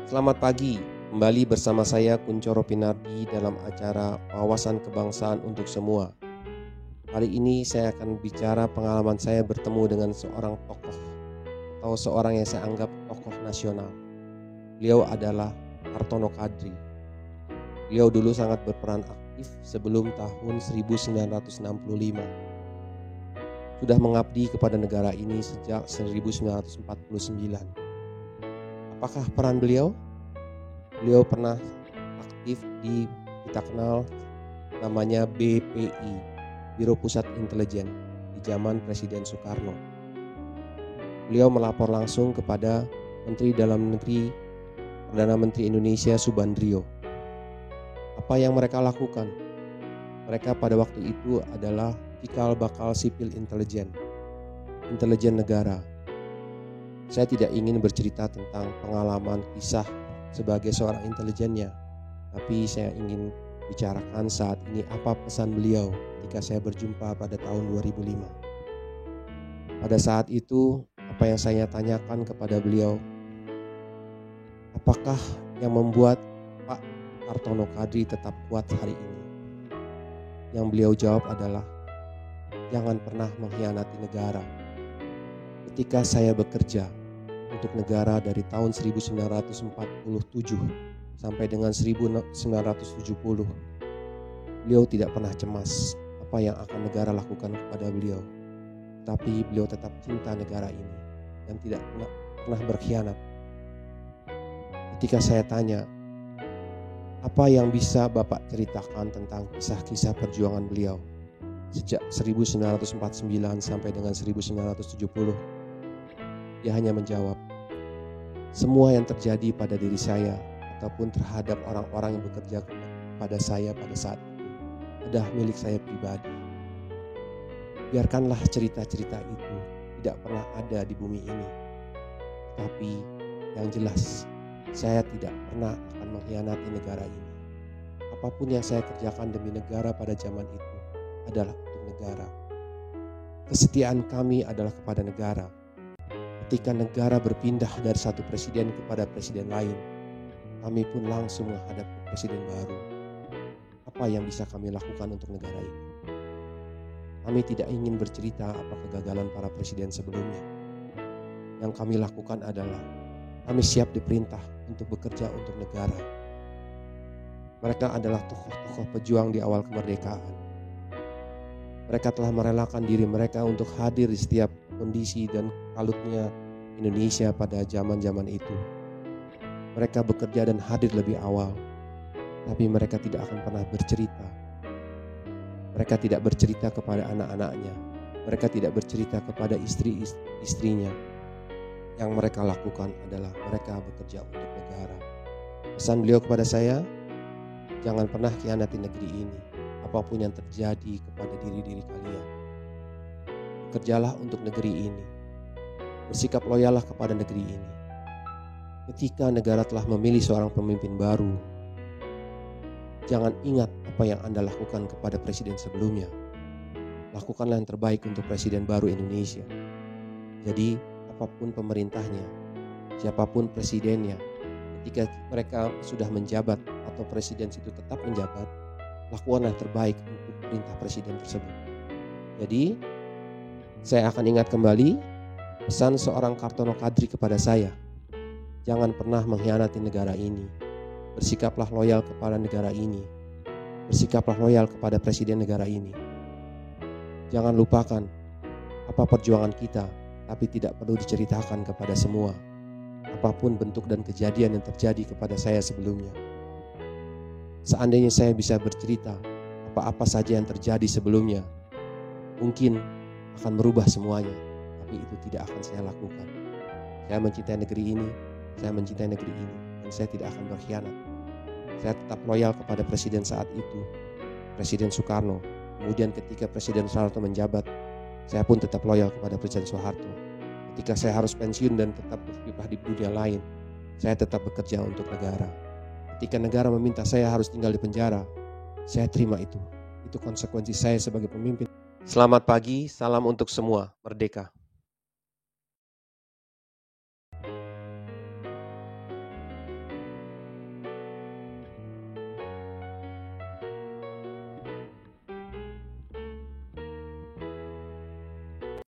Selamat pagi, kembali bersama saya Kuncoro Pinardi dalam acara Wawasan Kebangsaan untuk Semua. Hari ini saya akan bicara pengalaman saya bertemu dengan seorang tokoh atau seorang yang saya anggap tokoh nasional. Beliau adalah Hartono Kadri. Beliau dulu sangat berperan aktif sebelum tahun 1965. Sudah mengabdi kepada negara ini sejak 1949. Apakah peran beliau? Beliau pernah aktif di kita kenal namanya BPI, Biro Pusat Intelijen, di zaman Presiden Soekarno. Beliau melapor langsung kepada Menteri Dalam Negeri, Perdana Menteri Indonesia Subandrio. Apa yang mereka lakukan? Mereka pada waktu itu adalah cikal bakal sipil intelijen negara. Saya tidak ingin bercerita tentang pengalaman kisah sebagai seorang intelijennya, tapi saya ingin bicarakan saat ini apa pesan beliau ketika saya berjumpa pada tahun 2005. Pada saat itu, apa yang saya tanyakan kepada beliau, apakah yang membuat Pak Hartono Kadri tetap kuat hari ini? Yang beliau jawab adalah, jangan pernah mengkhianati negara. Ketika saya bekerja untuk negara dari tahun 1947 sampai dengan 1970, beliau tidak pernah cemas apa yang akan negara lakukan kepada beliau. Tapi beliau tetap cinta negara ini dan tidak pernah berkhianat. Ketika saya tanya, apa yang bisa Bapak ceritakan tentang kisah-kisah perjuangan beliau sejak 1949 sampai dengan 1970? Dia hanya menjawab, semua yang terjadi pada diri saya ataupun terhadap orang-orang yang bekerja pada saya pada saat itu adalah milik saya pribadi. Biarkanlah cerita-cerita itu tidak pernah ada di bumi ini. Tapi yang jelas, saya tidak pernah akan mengkhianati negara ini. Apapun yang saya kerjakan demi negara pada zaman itu adalah untuk negara. Kesetiaan kami adalah kepada negara. Ketika negara berpindah dari satu presiden kepada presiden lain, kami pun langsung menghadap ke presiden baru. Apa yang bisa kami lakukan untuk negara ini? Kami tidak ingin bercerita apa kegagalan para presiden sebelumnya. Yang kami lakukan adalah kami siap diperintah untuk bekerja untuk negara. Mereka adalah tokoh-tokoh pejuang di awal kemerdekaan. Mereka telah merelakan diri mereka untuk hadir di setiap kondisi dan kalutnya Indonesia pada zaman-zaman itu. Mereka bekerja dan hadir lebih awal, tapi mereka tidak akan pernah bercerita. Mereka tidak bercerita kepada anak-anaknya. Mereka tidak bercerita kepada istri-istrinya. Yang mereka lakukan adalah mereka bekerja untuk negara. Pesan beliau kepada saya, jangan pernah khianati negeri ini. Apapun yang terjadi kepada diri-diri kalian, bekerjalah untuk negeri ini. Bersikap loyallah kepada negeri ini. Ketika negara telah memilih seorang pemimpin baru, jangan ingat apa yang Anda lakukan kepada presiden sebelumnya. Lakukanlah yang terbaik untuk presiden baru Indonesia. Jadi apapun pemerintahnya, siapapun presidennya, ketika mereka sudah menjabat atau presiden itu tetap menjabat, lakukanlah yang terbaik untuk perintah presiden tersebut. Jadi, saya akan ingat kembali pesan seorang Hartono Kadri kepada saya. Jangan pernah mengkhianati negara ini. Bersikaplah loyal kepada negara ini. Bersikaplah loyal kepada presiden negara ini. Jangan lupakan apa perjuangan kita, tapi tidak perlu diceritakan kepada semua. Apapun bentuk dan kejadian yang terjadi kepada saya sebelumnya. Seandainya saya bisa bercerita apa-apa saja yang terjadi sebelumnya, mungkin akan merubah semuanya, tapi itu tidak akan saya lakukan. Saya mencintai negeri ini, dan saya tidak akan berkhianat. Saya tetap loyal kepada presiden saat itu, Presiden Soekarno. Kemudian ketika Presiden Soeharto menjabat, saya pun tetap loyal kepada Presiden Soeharto. Ketika saya harus pensiun dan tetap berkiprah di dunia lain, saya tetap bekerja untuk negara. Ketika negara meminta saya harus tinggal di penjara, saya terima itu. Itu konsekuensi saya sebagai pemimpin. Selamat pagi, salam untuk semua, merdeka.